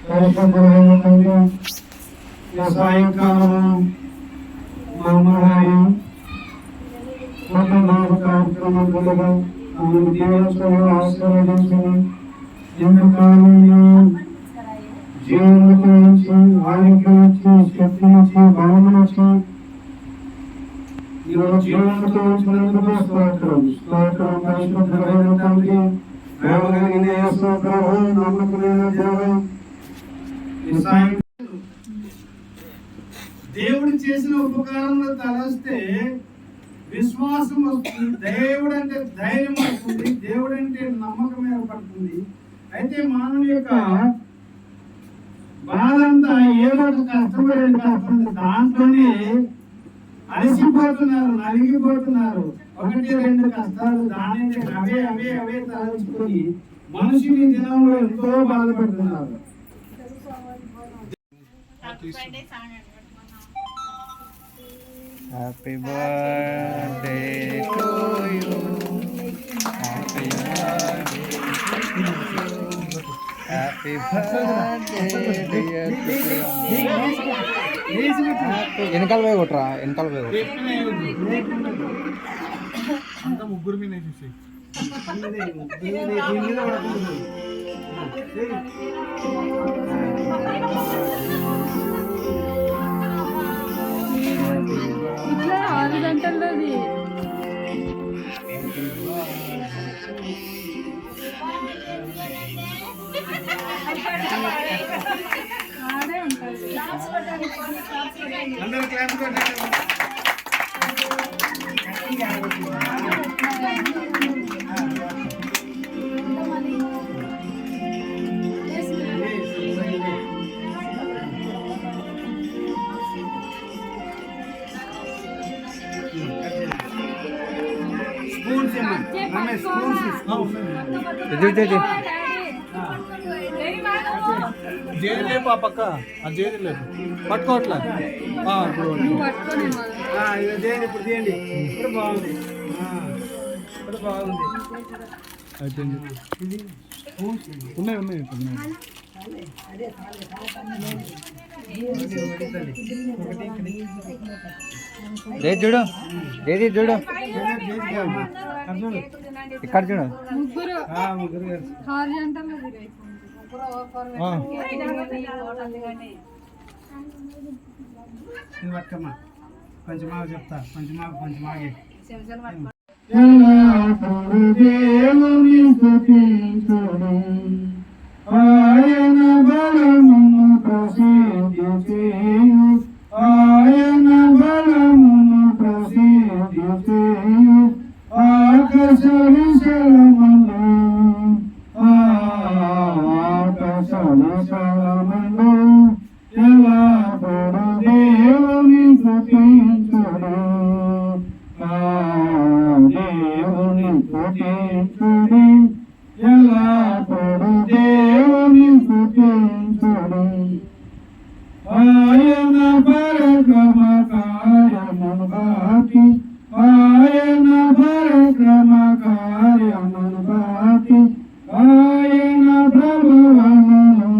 పరిశుద్ధమైన తండ్రి ఈ సాయంకాలం మమ్మల్ని మొట్టమొదటి కార్యక్రమం కలగా మమ్మల్ని దీవించడం ఆశీర్వదించడం ఎంతకాలం జీవనతో నుంచి ఆరోగ్యం నుంచి శక్తి నుంచి బలం నుంచి ఈరోజు జీవనతో ఉంచినందుకు స్తోత్రం స్తోత్రం పరిశుద్ధమైన తండ్రి ప్రేమ కలిగిన యేసు ప్రభు నమ్మకమైన దేవ దేవుడు చేసిన ఉపకారంలో తలస్తే విశ్వాసం వస్తుంది. దేవుడు అంటే ధైర్యం వస్తుంది. దేవుడు అంటే నమ్మకం ఏర్పడుతుంది. అయితే మానవుని యొక్క బాధ అంతా ఏదో ఒక కష్టపడేది కష్టం, దాంట్లోనే అలసిపోతున్నారు, నలిగిపోతున్నారు. 1-2 కష్టాలు దాని అవే అవే అవే తలచుకొని మనుషుని దినంలో ఎంతో బాధపడుతున్నారు. Happy birthday to you. Happy birthday to you. Happy birthday dear వెనకాల పోయి కొట్టరా, వెనకాల పోయి అంత ముగ్గురు మీద చూసి ఇట్లా 6 గంటల్లోది ఆడే ఉంటుంది. అందరూ క్లాస్ కొట్టండి. జైలు పక్క జైలు లేదు పట్టుకోవట్లే. ఇప్పుడు తీయండి. ఇప్పుడు బాగుంది, ఇప్పుడు బాగుంది. ఉన్నాయి ఉన్నాయి చూడు, ఏది చూడు, ఇక్కడ చూడు. ముగ్గురు 6 గంటల్లో పట్టుకమ్మా, కొంచెం మాకు చెప్తా, కొంచెం మాకు కొంచెం మాగే. దేవుని స్తుతించుడి, ఆయన బలమును ప్రసిద్ధి చేయు, ఆయన బలమును ప్రసిద్ధి చేయు. ఆకాశ విశాలమందు, ఆకాశ విశాలమందు ఎల్లప్పుడూ దేవుని స్తుతించుడి, దేవుని స్తుతించుడి, ఎల్లప్పుడూ దేవుని స్తుతించుడి. ఆయన పరక్రమ కార్యమును బట్టి, ఆయన పరక్రమ కార్యమును బట్టి, ఆయన ప్రభువమును,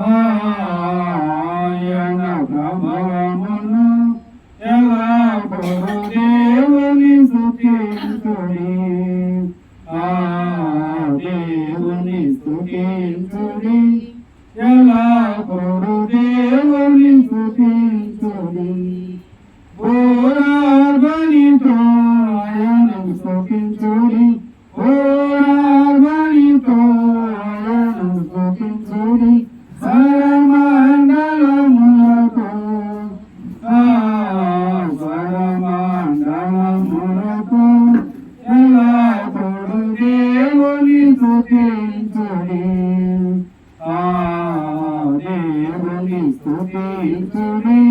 ఆయన ప్రభువమును ఎల్లప్పుడూ దేవుని స్తుతించుడి, దేవుని స్తుతించుడి, ఎల్లప్పుడూ దేవుని స్తుతించుడి. పూర్వనితో ఆయనను స్తుతించుడి, పూర్వనితో ఆయనను స్తుతించుడి. స్వరమండలములకు, స్వరమండలములకు ఎల్లప్పుడూ దేవుని స్తుతించుడి, దేవుని స్తుతించుడి,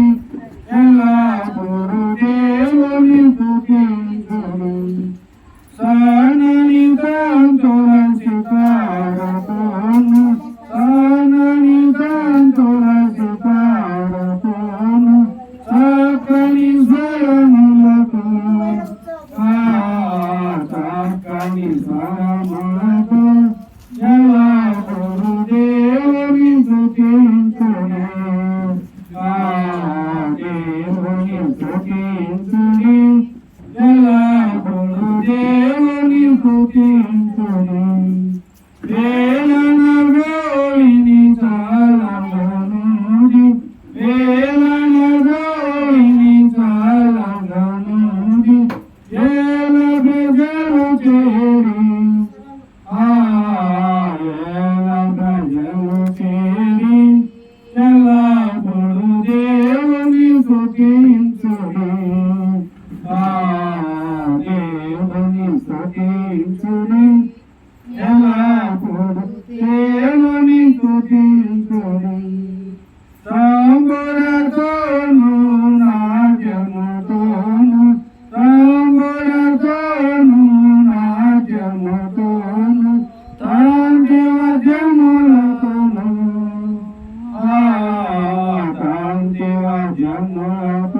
ఎల్లప్పుడూ దేవుని స్తుతించుడి. సనని తంతుల సితారతోను, సనని తంతుల సితారతోను, చక్కని స్వరములతో, చక్కని స్వరములతో ఎల్లప్పుడూ దేవుని మాత